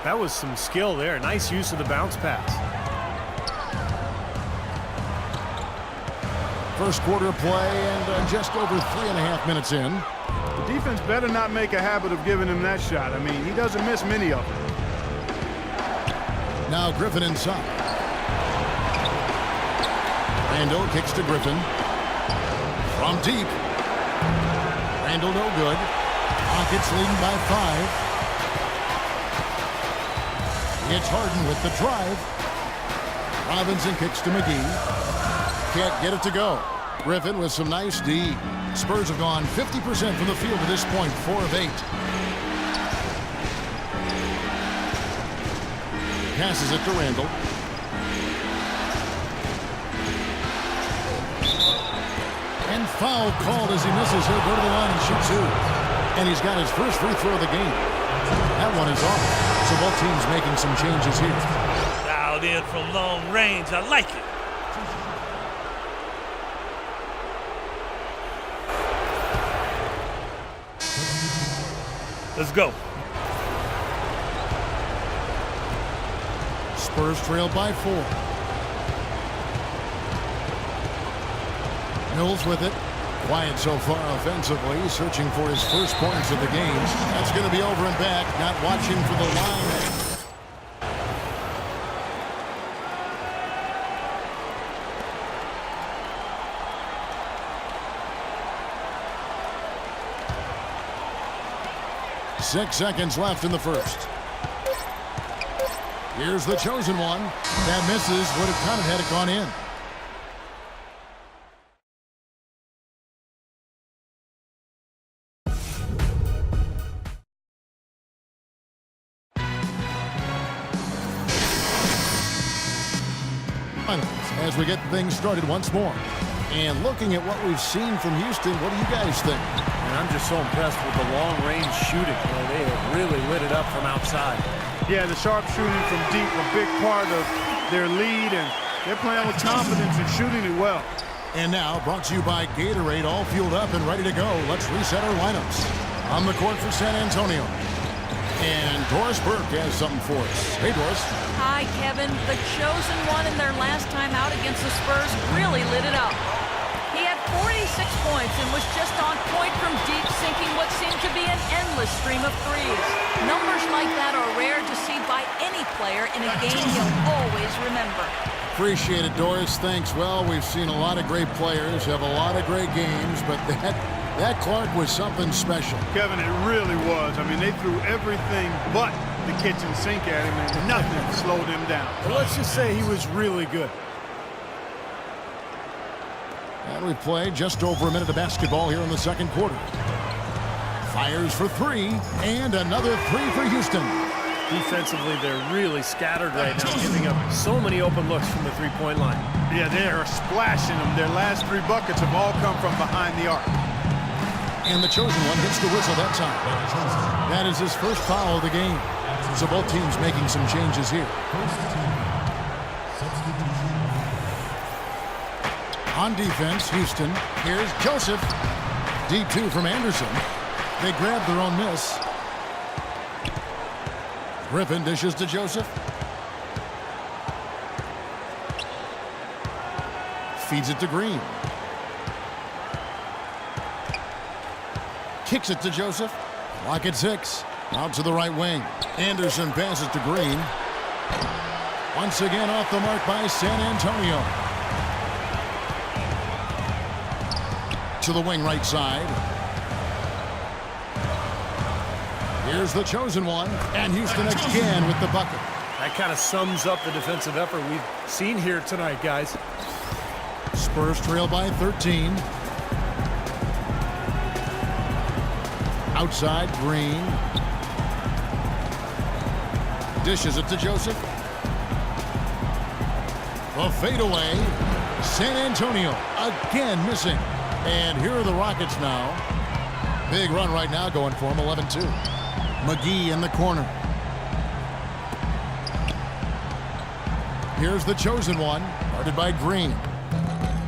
That was some skill there. Nice use of the bounce pass. First quarter play and just over 3.5 minutes in. The defense better not make a habit of giving him that shot. I mean, he doesn't miss many of them. Now Griffin inside. Randall kicks to Griffin. From deep. Randall no good. Rockets leading by 5. It's Harden with the drive. Robinson kicks to McGee. Can't get it to go. Griffin with some nice D. Spurs have gone 50% from the field at this point, 4 of 8. Passes it to Randall. And foul called as he misses. He'll go to the line and shoot 2. And he's got his first free throw of the game. That one is off. So both teams making some changes here. Dialed in from long range. I like it. Let's go. Spurs trail by 4. Mills with it. Quiet so far offensively, searching for his first points of the game. That's going to be over and back, not watching for the line. Six seconds left in the first. Here's the chosen one. That misses. Would have counted had it gone in. As we get things started once more. And looking at what we've seen from Houston, what do you guys think? And I'm just so impressed with the long-range shooting. They have really lit it up from outside. Yeah, the sharp shooting from deep, a big part of their lead, and they're playing with confidence and shooting it well. And now, brought to you by Gatorade, all fueled up and ready to go. Let's reset our lineups. On the court for San Antonio. And Doris Burke has something for us. Hey, Doris. Hi, Kevin. The chosen one in their last time out against the Spurs really lit it up. He had 46 points and was just on point from deep, sinking what seemed to be an endless stream of threes. Numbers like that are rare to see by any player in a game you'll always remember. Appreciate it, Doris. Thanks. Well, we've seen a lot of great players have a lot of great games, but that Clark was something special. Kevin, it really was. I mean, they threw everything but the kitchen sink at him, and nothing slowed him down. Well, let's just say he was really good. And we played just over a minute of basketball here in the second quarter. Fires for 3, and another 3 for Houston. Defensively, they're really scattered right now, giving up so many open looks from the three-point line. Yeah, they are splashing them. Their last 3 buckets have all come from behind the arc. And the chosen one gets the whistle that time. That is his first foul of the game. So both teams making some changes here. On defense, Houston. Here's Joseph. Deep 2 from Anderson. They grab their own miss. Griffin dishes to Joseph. Feeds it to Green. Kicks it to Joseph. Clock at 6. Out to the right wing. Anderson passes to Green. Once again off the mark by San Antonio. To the wing right side. Here's the chosen one. And Houston again with the bucket. That kind of sums up the defensive effort we've seen here tonight, guys. Spurs trail by 13. Outside, Green. Dishes it to Joseph. A fadeaway. San Antonio again missing. And here are the Rockets now. Big run right now going for them, 11-2. McGee in the corner. Here's the chosen one, guarded by Green.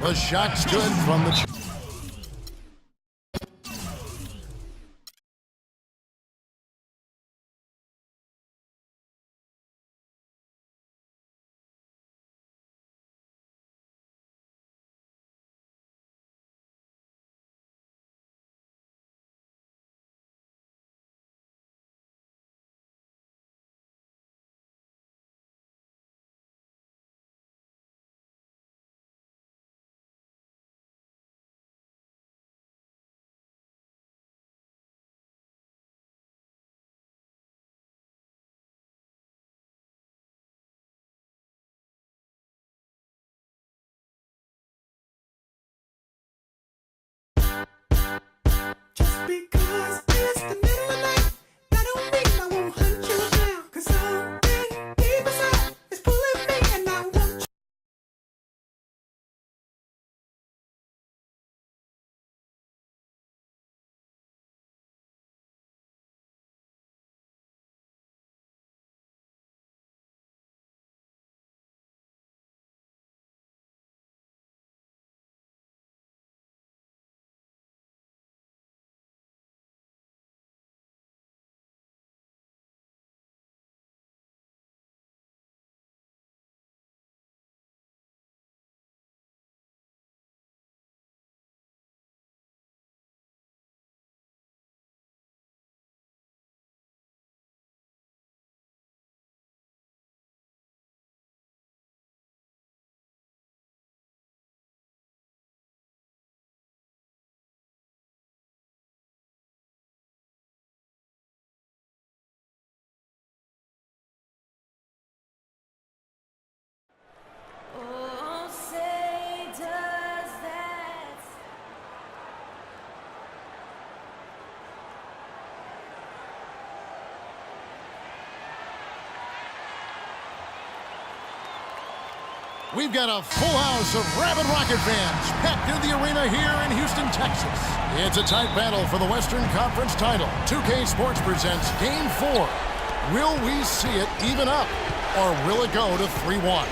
The shot's good from the because it's the middle of the night, that don't mean I won't hunt you down. 'Cause something deep inside is pulling me and I want you. Oh, say does that. We've got a full house of rabid Rocket fans packed in the arena here in Houston, Texas. It's a tight battle for the Western Conference title. 2K Sports presents Game 4. Will we see it even up, or will it go to 3-1?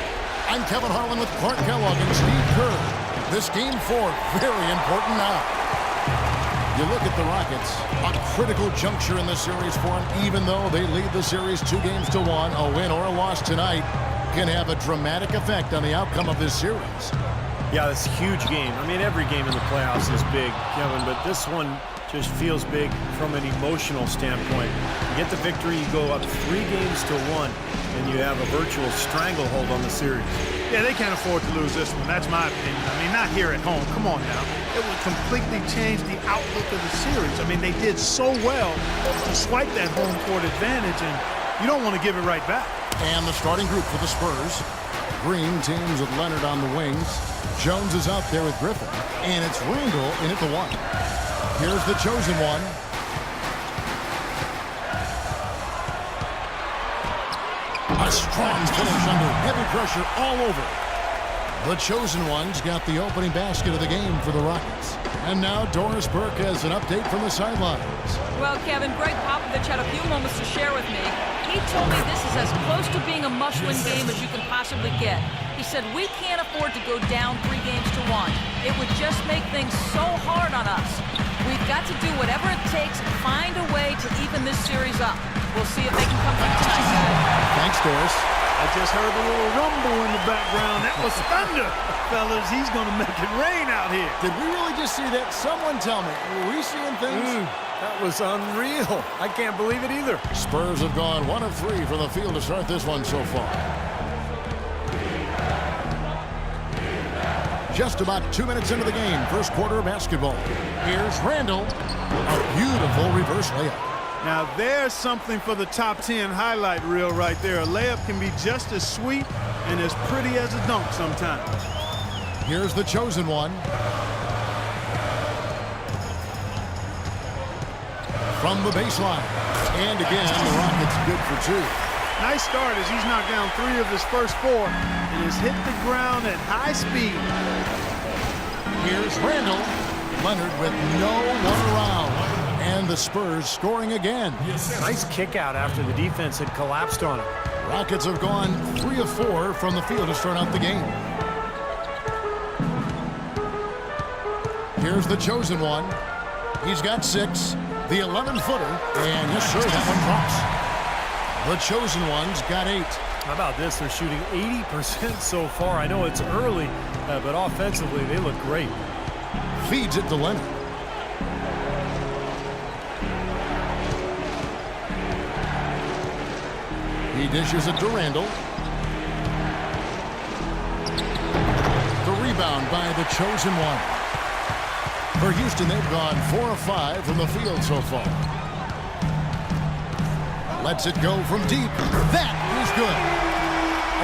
I'm Kevin Harlan with Clark Kellogg and Steve Kerr. This Game 4, very important now. You look at the Rockets, a critical juncture in the series for them, even though they lead the series 2-1. A win or a loss tonight can have a dramatic effect on the outcome of this series. Yeah, this huge game. I mean, every game in the playoffs is big, Kevin, but this one just feels big from an emotional standpoint. You get the victory, you go up 3-1, and you have a virtual stranglehold on the series. Yeah, they can't afford to lose this one. That's my opinion. I mean, not here at home. Come on now. It would completely change the outlook of the series. I mean, they did so well to swipe that home court advantage, and you don't want to give it right back. And the starting group for the Spurs. Green teams with Leonard on the wings. Jones is out there with Griffin. And it's Randall in at the 1. Here's the chosen one. A strong finish under heavy pressure all over. The chosen one's got the opening basket of the game for the Rockets. And now Doris Burke has an update from the sidelines. Well, Kevin, Greg Popovich had a few moments to share with me. He told me this is as close to being a must-win game as you can possibly get. He said, we can't afford to go down 3-1. It would just make things so hard on us. We've got to do whatever it takes and find a way to even this series up. We'll see if they can come through tonight, guys. Thanks, Doris. I just heard a little rumble in the background. That was thunder. Fellas, he's going to make it rain out here. Did we really just see that? Someone tell me. Were we seeing things? That was unreal. I can't believe it either. Spurs have gone 1 of 3 from the field to start this one so far. Just about 2 minutes into the game, first quarter of basketball. Here's Randall. A beautiful reverse layup. Now, there's something for the top 10 highlight reel right there. A layup can be just as sweet and as pretty as a dunk sometimes. Here's the chosen one. From the baseline. And again, the Rockets good for 2. Nice start as he's knocked down 3 of his first 4 and has hit the ground at high speed. Here's Randall. Leonard with no one around. And the Spurs scoring again. Nice kick out after the defense had collapsed on him. Rockets have gone 3 of 4 from the field to start out the game. Here's the chosen one. He's got 6. The 11-footer. And yes, sir, that one drops. The chosen one's got 8. How about this? They're shooting 80% so far. I know it's early, but offensively, they look great. Feeds it to Leonard. He dishes it to Randall. The rebound by the chosen one. For Houston, they've gone 4 of 5 from the field so far. Lets it go from deep. That is good.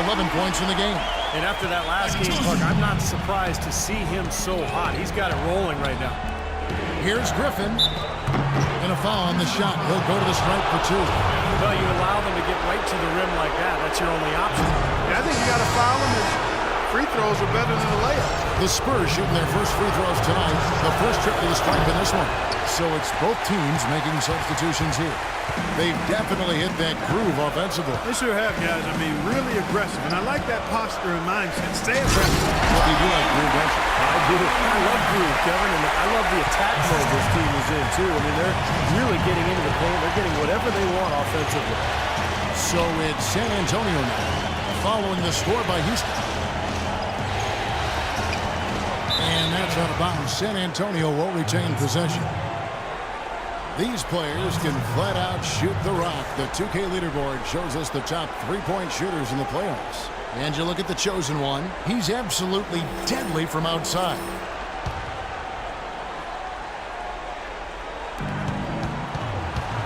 11 points in the game. And after that last game, Clark, I'm not surprised to see him so hot. He's got it rolling right now. Here's Griffin. And a foul on the shot. He'll go to the stripe for 2. Well, you allow them to get right to the rim like that. That's your only option. Yeah, I think you got to foul them, and free throws are better than a layup. The Spurs shooting their first free throws tonight. The first trip to the stripe in this one. So it's both teams making substitutions here. They've definitely hit that groove offensively. They sure have, guys. I mean, really aggressive. And I like that posture and mindset. Stay aggressive. Well, you do like groove, don't you? I do. I love groove, Kevin, and I love the attack mode this team is in, too. I mean, they're really getting into the paint. They're getting whatever they want offensively. So it's San Antonio now, following the score by Houston. And that's out of bounds. San Antonio will retain possession. These players can flat out shoot the rock. The 2K leaderboard shows us the top three-point shooters in the playoffs. And you look at the chosen one. He's absolutely deadly from outside.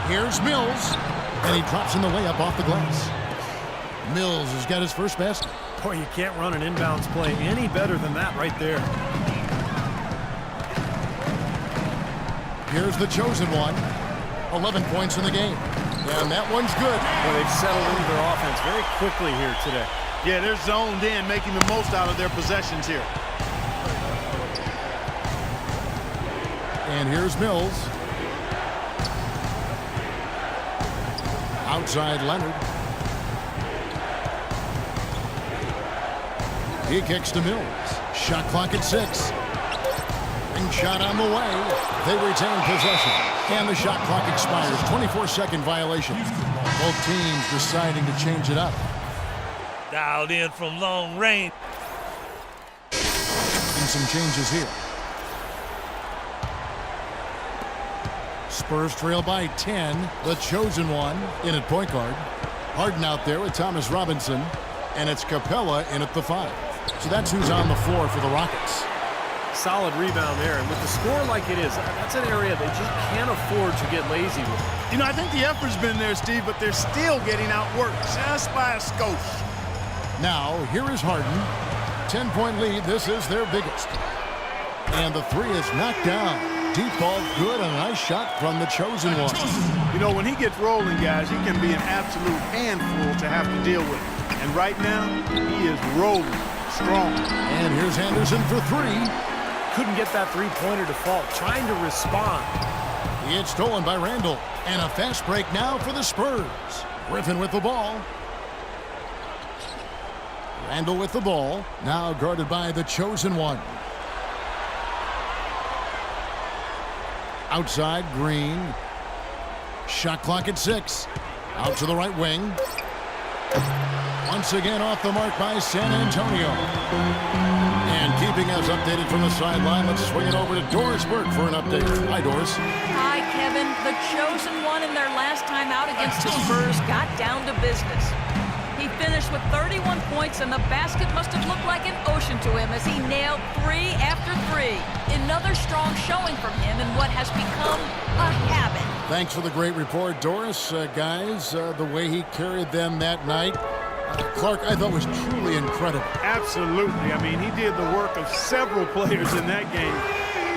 Here's Mills. And he drops in the layup off the glass. Mills has got his first basket. Boy, you can't run an inbounds play any better than that right there. Here's the chosen one. 11 points in the game. And that one's good. Well, they've settled into their offense very quickly here today. Yeah, they're zoned in, making the most out of their possessions here. And here's Mills. Outside Leonard. He kicks to Mills. Shot clock at 6. Ring shot on the way. They retain possession. And the shot clock expires. 24-second violation. Both teams deciding to change it up. Dialed in from long range. And some changes here. Spurs trail by 10. The chosen one in at point guard. Harden out there with Thomas Robinson. And it's Capella in at the 5. So that's who's on the floor for the Rockets. Solid rebound there. And with the score like it is, that's an area they just can't afford to get lazy with. You know, I think the effort's been there, Steve, but they're still getting outworked just by a skosh. Now, here is Harden. 10-point lead. This is their biggest. And the 3 is knocked down. Deep ball good, and a nice shot from the chosen one. You know, when he gets rolling, guys, he can be an absolute handful to have to deal with. And right now, he is rolling strong. And here's Anderson for 3. Couldn't get that three-pointer to fall. Trying to respond. It's stolen by Randall. And a fast break now for the Spurs. Griffin with the ball. Randall with the ball. Now guarded by the chosen one. Outside, Green. Shot clock at 6. Out to the right wing. Once again off the mark by San Antonio. And keeping us updated from the sideline, let's swing it over to Doris Burke for an update. Hi, Doris. Hi, Kevin. The chosen one in their last time out against the Spurs got down to business. He finished with 31 points, and the basket must have looked like an ocean to him as he nailed 3 after 3. Another strong showing from him in what has become a habit. Thanks for the great report, Doris. Guys, the way he carried them that night, Clark, I thought was truly incredible. Absolutely. I mean, he did the work of several players in that game.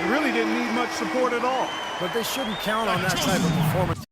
He really didn't need much support at all. But they shouldn't count on that type of performance.